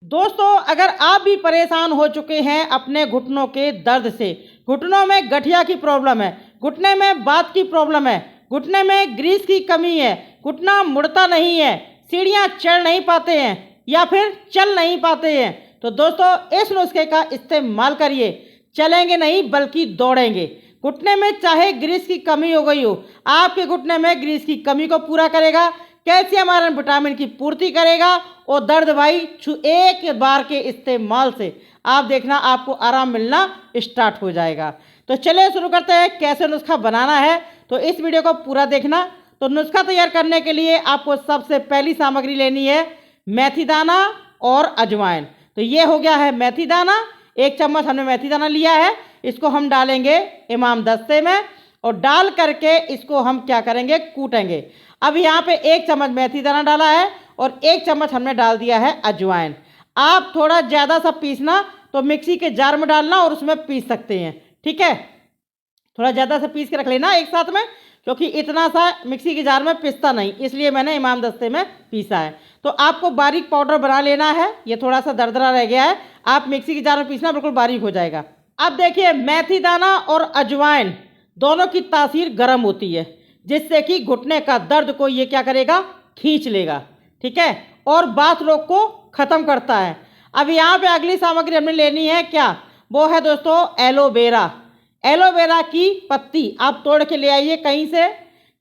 दोस्तों, अगर आप भी परेशान हो चुके हैं अपने घुटनों के दर्द से, घुटनों में गठिया की प्रॉब्लम है, घुटने में बात की प्रॉब्लम है, घुटने में ग्रीस की कमी है, घुटना मुड़ता नहीं है, सीढ़ियाँ चढ़ नहीं पाते हैं या फिर चल नहीं पाते हैं, तो दोस्तों इस नुस्खे का इस्तेमाल करिए। चलेंगे नहीं बल्कि दौड़ेंगे। घुटने में चाहे ग्रीस की कमी हो गई हो, आपके घुटने में ग्रीस की कमी को पूरा करेगा, कैल्शियम आयरन विटामिन की पूर्ति करेगा और दर्द भाई एक बार के इस्तेमाल से आप देखना आपको आराम मिलना स्टार्ट हो जाएगा। तो चलिए शुरू करते हैं कैसे नुस्खा बनाना है। तो इस वीडियो को पूरा देखना। तो नुस्खा तैयार करने के लिए आपको सबसे पहली सामग्री लेनी है मेथी दाना और अजवाइन। तो ये हो गया है मेथी दाना, 1 चम्मच हमने मेथी दाना लिया है, इसको हम डालेंगे इमाम दस्ते में और डाल करके इसको हम क्या करेंगे, कूटेंगे। अब यहाँ पे 1 चम्मच मेथी दाना डाला है और 1 चम्मच हमने डाल दिया है अजवाइन। आप थोड़ा ज़्यादा सा पीसना तो मिक्सी के जार में डालना और उसमें पीस सकते हैं, ठीक है। थोड़ा ज़्यादा सा पीस के रख लेना एक साथ में, क्योंकि इतना सा मिक्सी के जार में पिसता नहीं, इसलिए मैंने इमाम दस्ते में पीसा है। तो आपको बारीक पाउडर बना लेना है। ये थोड़ा सा दरदरा रह गया है, आप मिक्सी के जार में पीसना, बिल्कुल बारीक हो जाएगा। अब देखिए मेथी दाना और अजवाइन दोनों की तासीर गर्म होती है, जिससे कि घुटने का दर्द को ये क्या करेगा, खींच लेगा, ठीक है, और बात रोग को ख़त्म करता है। अब यहाँ पे अगली सामग्री हमने लेनी है क्या, वो है दोस्तों एलोवेरा। एलोवेरा की पत्ती आप तोड़ के ले आइए कहीं से,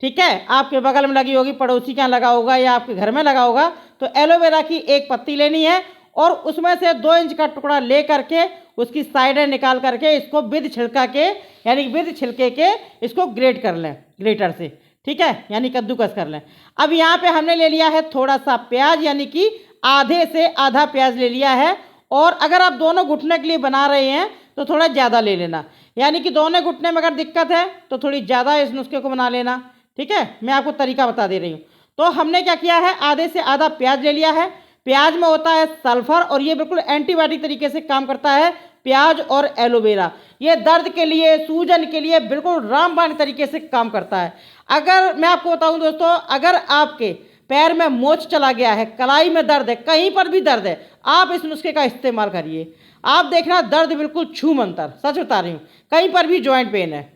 ठीक है, आपके बगल में लगी होगी, पड़ोसी के यहाँ लगा होगा या आपके घर में लगा होगा। तो एलोवेरा की 1 पत्ती लेनी है और उसमें से 2 इंच का टुकड़ा ले करके उसकी साइडें निकाल करके इसको विद छिलका के यानी विद छिलके के इसको ग्रेट कर लें ग्रेटर से, ठीक है, यानी कद्दूकस कर लें। अब यहाँ पे हमने ले लिया है थोड़ा सा प्याज, यानी कि आधे से आधा प्याज ले लिया है। और अगर आप दोनों घुटने के लिए बना रहे हैं तो थोड़ा ज़्यादा ले लेना, यानी कि दोनों घुटने में अगर दिक्कत है तो थोड़ी ज़्यादा इस नुस्खे को बना लेना, ठीक है। मैं आपको तरीका बता दे रही हूँ। तो हमने क्या किया है, आधे से आधा प्याज ले लिया है। प्याज में होता है सल्फर और ये बिल्कुल एंटीबायोटिक तरीके से काम करता है। प्याज और एलोवेरा ये दर्द के लिए, सूजन के लिए बिल्कुल रामबाण तरीके से काम करता है। अगर मैं आपको बताऊं दोस्तों, अगर आपके पैर में मोच चला गया है, कलाई में दर्द है, कहीं पर भी दर्द है, आप इस नुस्खे का इस्तेमाल करिए, आप देखना दर्द बिल्कुल छू मंतर, सच बता रही हूँ, कहीं पर भी जॉइंट पेन है,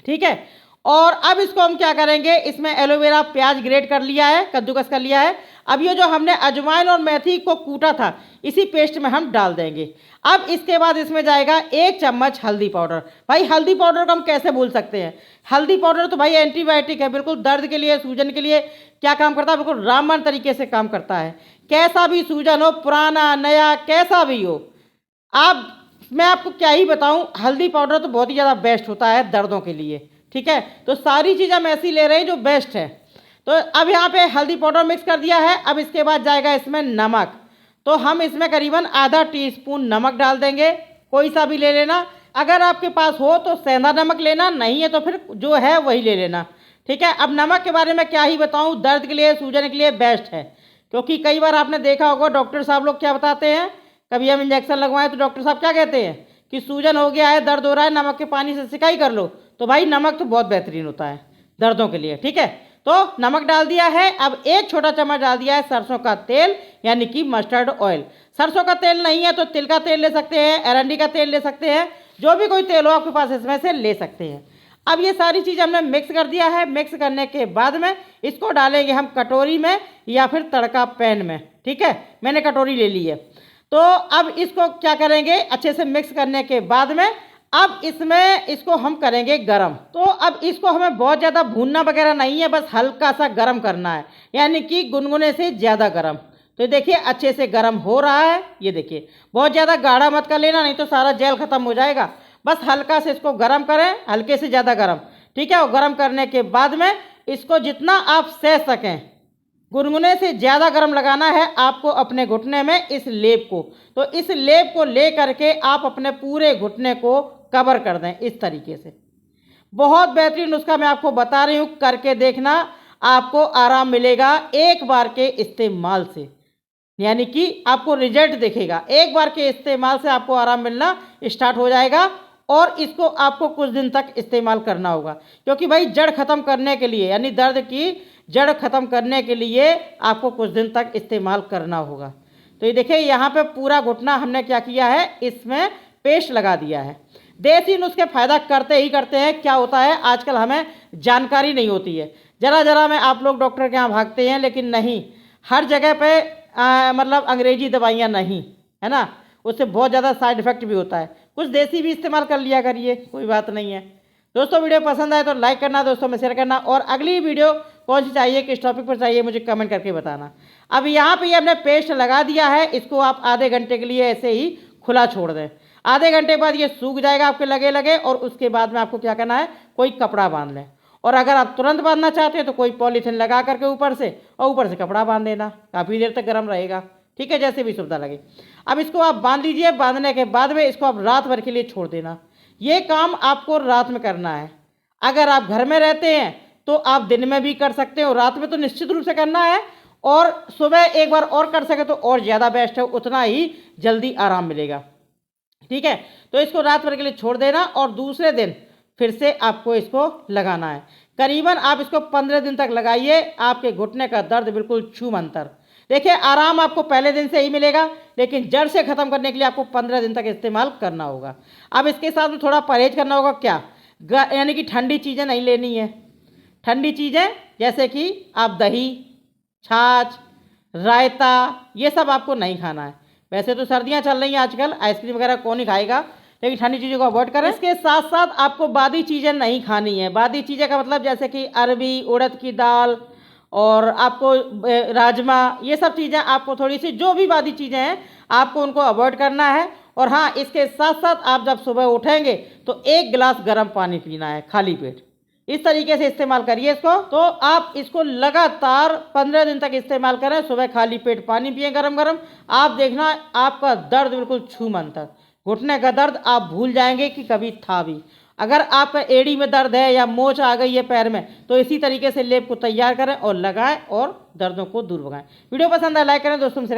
ठीक है। और अब इसको हम क्या करेंगे, इसमें एलोवेरा प्याज ग्रेट कर लिया है, कद्दूकस कर लिया है। अब ये जो हमने अजवाइन और मेथी को कूटा था इसी पेस्ट में हम डाल देंगे। अब इसके बाद इसमें जाएगा 1 चम्मच हल्दी पाउडर। भाई हल्दी पाउडर को हम कैसे भूल सकते हैं, हल्दी पाउडर तो भाई एंटीबायोटिक है, बिल्कुल दर्द के लिए, सूजन के लिए क्या काम करता है, बिल्कुल रामबाण तरीके से काम करता है। कैसा भी सूजन हो, पुराना नया कैसा भी हो, आप मैं आपको क्या ही बताऊं, हल्दी पाउडर तो बहुत ही ज़्यादा बेस्ट होता है दर्दों के लिए, ठीक है। तो सारी चीज़ हम ऐसी ले रहे हैं जो बेस्ट है। तो अब यहाँ पे हल्दी पाउडर मिक्स कर दिया है। अब इसके बाद जाएगा इसमें नमक। तो हम इसमें करीबन आधा टीस्पून नमक डाल देंगे, कोई सा भी ले लेना, अगर आपके पास हो तो सेंधा नमक लेना, नहीं है तो फिर जो है वही ले लेना, ठीक है। अब नमक के बारे में क्या ही बताऊँ, दर्द के लिए, सूजन के लिए बेस्ट है। क्योंकि कई बार आपने देखा होगा डॉक्टर साहब लोग क्या बताते हैं, कभी हम इंजेक्शन लगवाएं तो डॉक्टर साहब क्या कहते हैं कि सूजन हो गया है, दर्द हो रहा है, नमक के पानी से सिकाई कर लो। तो भाई नमक तो बहुत बेहतरीन होता है दर्दों के लिए, ठीक है। तो नमक डाल दिया है। अब 1 छोटा चम्मच डाल दिया है सरसों का तेल, यानी कि मस्टर्ड ऑयल। सरसों का तेल नहीं है तो तिल का तेल ले सकते हैं, अरंडी का तेल ले सकते हैं, जो भी कोई तेल हो आपके पास इसमें से ले सकते हैं। अब ये सारी चीज़ हमने मिक्स कर दिया है। मिक्स करने के बाद में इसको डालेंगे हम कटोरी में या फिर तड़का पैन में, ठीक है, मैंने कटोरी ले ली है। तो अब इसको क्या करेंगे, अच्छे से मिक्स करने के बाद में अब इसमें इसको हम करेंगे गरम। तो अब इसको हमें बहुत ज़्यादा भूनना वगैरह नहीं है, बस हल्का सा गरम करना है, यानी कि गुनगुने से ज़्यादा गरम। तो देखिए अच्छे से गरम हो रहा है, ये देखिए, बहुत ज़्यादा गाढ़ा मत कर लेना, नहीं तो सारा जेल ख़त्म हो जाएगा। बस हल्का से इसको गरम करें, हल्के से ज़्यादा गरम, ठीक है। और गरम करने के बाद में इसको जितना आप सह सकें, गुनगुने से ज़्यादा गर्म लगाना है आपको अपने घुटने में इस लेप को। तो इस लेप को ले करके आप अपने पूरे घुटने को कवर कर दें इस तरीके से। बहुत बेहतरीन नुस्खा मैं आपको बता रही हूँ, करके देखना, आपको आराम मिलेगा एक बार के इस्तेमाल से, यानी कि आपको रिजल्ट दिखेगा। एक बार के इस्तेमाल से आपको आराम मिलना स्टार्ट हो जाएगा और इसको आपको कुछ दिन तक इस्तेमाल करना होगा, क्योंकि भाई जड़ ख़त्म करने के लिए, यानी दर्द की जड़ ख़त्म करने के लिए आपको कुछ दिन तक इस्तेमाल करना होगा। तो ये देखिए यहाँ पे पूरा घुटना हमने क्या किया है, इसमें पेस्ट लगा दिया है। देसी नुस्खे फ़ायदा करते ही करते हैं। क्या होता है आजकल हमें जानकारी नहीं होती है, ज़रा ज़रा में आप लोग डॉक्टर के यहाँ भागते हैं, लेकिन नहीं, हर जगह पे मतलब अंग्रेजी दवाइयाँ नहीं, है ना, उससे बहुत ज़्यादा साइड इफ़ेक्ट भी होता है। कुछ देसी भी इस्तेमाल कर लिया करिए, कोई बात नहीं है। दोस्तों वीडियो पसंद आए तो लाइक करना, दोस्तों में शेयर करना, और अगली वीडियो कौन सी चाहिए, किस टॉपिक पर चाहिए, मुझे कमेंट करके बताना। अब यहाँ पे ये हमने पेस्ट लगा दिया है, इसको आप आधे घंटे के लिए ऐसे ही खुला छोड़ दें। आधे घंटे बाद ये सूख जाएगा आपके लगे लगे, और उसके बाद में आपको क्या करना है, कोई कपड़ा बांध लें। और अगर आप तुरंत बांधना चाहते हैं तो कोई पॉलीथीन लगा करके ऊपर से, और ऊपर से कपड़ा बांध देना, काफ़ी देर तक गर्म रहेगा। ठीक है, जैसे भी सुविधा लगे। अब इसको आप बांध लीजिए। बांधने के बाद में इसको आप रात भर के लिए छोड़ देना। ये काम आपको रात में करना है। अगर आप घर में रहते हैं तो आप दिन में भी कर सकते हो, रात में तो निश्चित रूप से करना है, और सुबह एक बार और कर सके तो और ज़्यादा बेस्ट है, उतना ही जल्दी आराम मिलेगा। ठीक है, तो इसको रात भर के लिए छोड़ देना, और दूसरे दिन फिर से आपको इसको लगाना है। करीबन आप इसको 15 दिन तक लगाइए, आपके घुटने का दर्द बिल्कुल छूमंतर। देखिए आराम आपको पहले दिन से ही मिलेगा, लेकिन जड़ से ख़त्म करने के लिए आपको 15 दिन तक इस्तेमाल करना होगा। अब इसके साथ में थोड़ा परहेज करना होगा। क्या, यानी कि ठंडी चीज़ें नहीं लेनी है। ठंडी चीज़ें जैसे कि आप दही, छाछ, रायता, ये सब आपको नहीं खाना है। वैसे तो सर्दियाँ चल रही हैं आजकल, आइसक्रीम वगैरह कौन ही खाएगा, लेकिन ठंडी चीज़ों को अवॉइड करें। इसके साथ साथ आपको बादी चीज़ें नहीं खानी है। बादी चीज़ें का मतलब जैसे कि अरबी, उड़द की दाल, और आपको राजमा, ये सब चीज़ें आपको थोड़ी सी, जो भी बादी चीज़ें हैं आपको उनको अवॉइड करना है। और हाँ, इसके साथ साथ आप जब सुबह उठेंगे तो 1 गिलास गर्म पानी पीना है खाली पेट। इस तरीके से इस्तेमाल करिए इसको। तो आप इसको लगातार 15 दिन तक इस्तेमाल करें, सुबह खाली पेट पानी पिए गरम गरम। आप देखना आपका दर्द बिल्कुल छूमंतर, घुटने का दर्द आप भूल जाएंगे कि कभी था भी। अगर आपका एड़ी में दर्द है या मोच आ गई है पैर में, तो इसी तरीके से लेप को तैयार करें और लगाएं, और दर्दों को दूर भगाएं। वीडियो पसंद आए लाइक करें, दोस्तों से